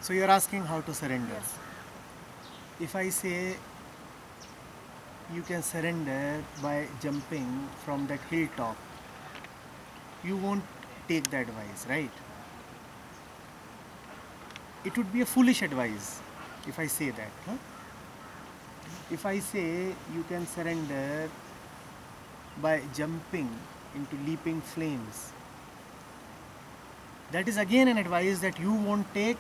So you are asking how to surrender. Yes. If I say you can surrender by jumping from that hilltop, you won't take the advice, right? It would be a foolish advice if I say that. Huh? If I say you can surrender by jumping into leaping flames, that is again an advice that you won't take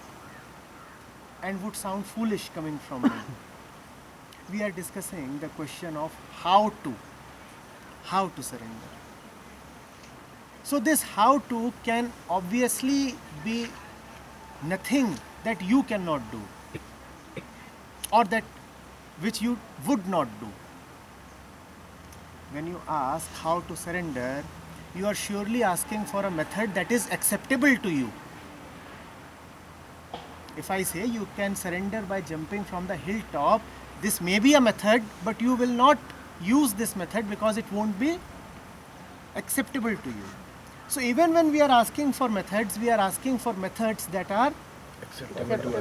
and would sound foolish coming from me. We are discussing the question of how to surrender. So this how to can obviously be nothing that you cannot do or that which you would not do. When you ask how to surrender, you are surely asking for a method that is acceptable to you. If I say you can surrender by jumping from the hilltop, this may be a method, but you will not use this method because it won't be acceptable to you. So even when we are asking for methods, we are asking for methods that are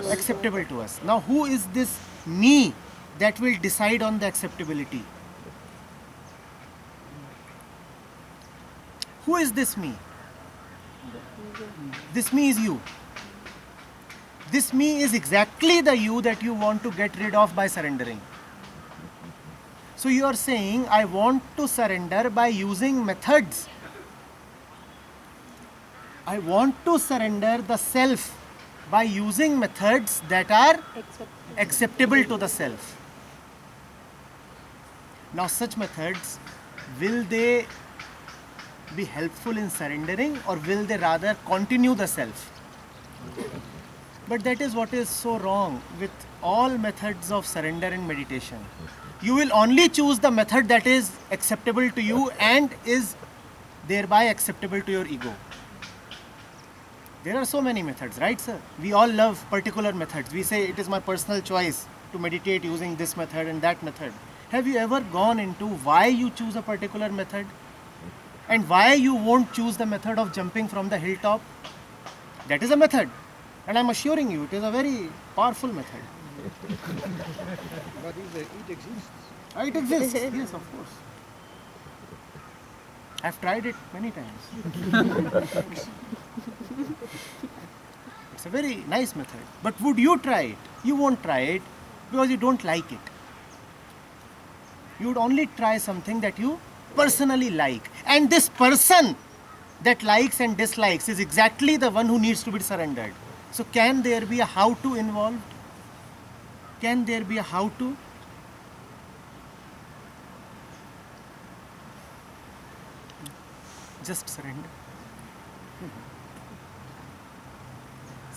acceptable to us. Now, who is this me that will decide on the acceptability? Who is this me? This me is you. This me is exactly the you that you want to get rid of by surrendering. So you are saying, I want to surrender by using methods. I want to surrender the self by using methods that are acceptable to the self. Now, such methods, will they be helpful in surrendering or will they rather continue the self? But that is what is so wrong with all methods of surrender and meditation. You will only choose the method that is acceptable to you and is thereby acceptable to your ego. There are so many methods, right, sir? We all love particular methods. We say it is my personal choice to meditate using this method and that method. Have you ever gone into why you choose a particular method and why you won't choose the method of jumping from the hilltop? That is a method, and I'm assuring you it is a very powerful method. But it exists. It exists, yes, of course. I've tried it many times. It's a very nice method. But would you try it? You won't try it because you don't like it. You would only try something that you personally like. And this person that likes and dislikes is exactly the one who needs to be surrendered. So can there be a how to involved? Can there be a how to? Just surrender.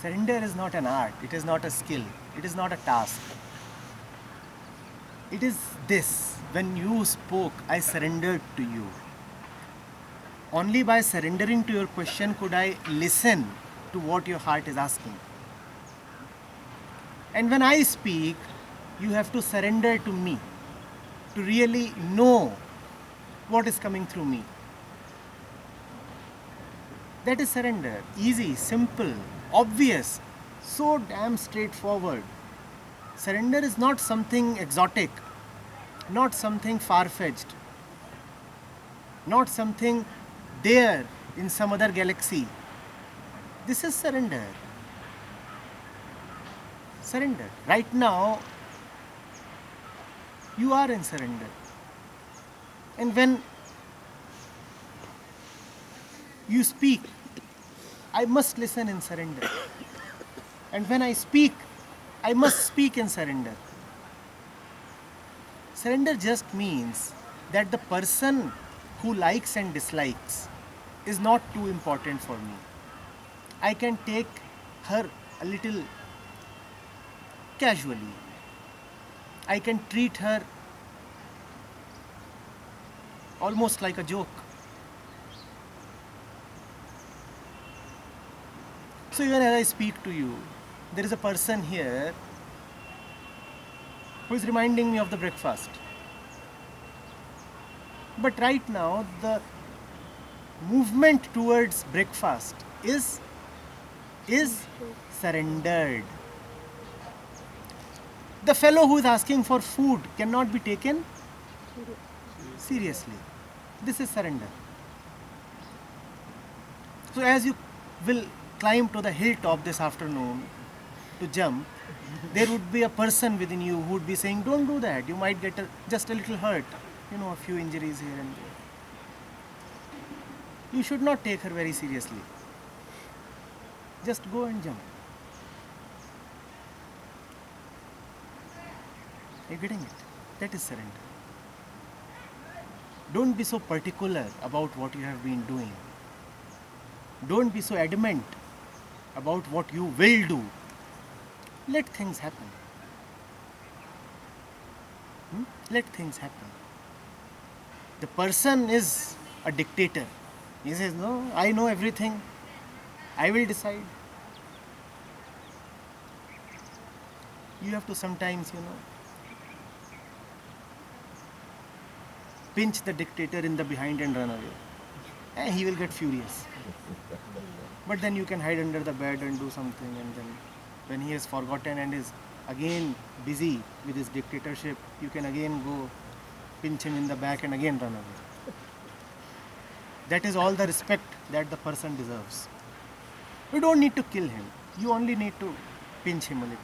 Surrender is not an art, it is not a skill, it is not a task. It is this: when you spoke, I surrendered to you. Only by surrendering to your question could I listen to what your heart is asking. And when I speak, you have to surrender to me to really know what is coming through me. That is surrender. Easy, simple, obvious, so damn straightforward. Surrender is not something exotic, not something far-fetched, not something there in some other galaxy. This is surrender. Surrender. Right now, you are in surrender. And when you speak, I must listen in surrender. And when I speak, I must speak in surrender. Surrender just means that the person who likes and dislikes is not too important for me. I can take her a little casually. I can treat her almost like a joke. So even as I speak to you, there is a person here who is reminding me of the breakfast. But right now, the movement towards breakfast is surrendered. The fellow who is asking for food cannot be taken seriously. This is surrender. So as you will climb to the hilltop this afternoon to jump, there would be a person within you who would be saying, don't do that, you might get just a little hurt, a few injuries here and there. You should not take her very seriously. Just go and jump. Are you getting it? That is surrender. Don't be so particular about what you have been doing. Don't be so adamant about what you will do. Let things happen. Let things happen. The person is a dictator. He says, no, I know everything. I will decide. You have to sometimes, pinch the dictator in the behind and run away. And he will get furious. But then you can hide under the bed and do something, and then when he has forgotten and is again busy with his dictatorship, you can again go pinch him in the back and again run away. That is all the respect that the person deserves. You don't need to kill him. You only need to pinch him a little.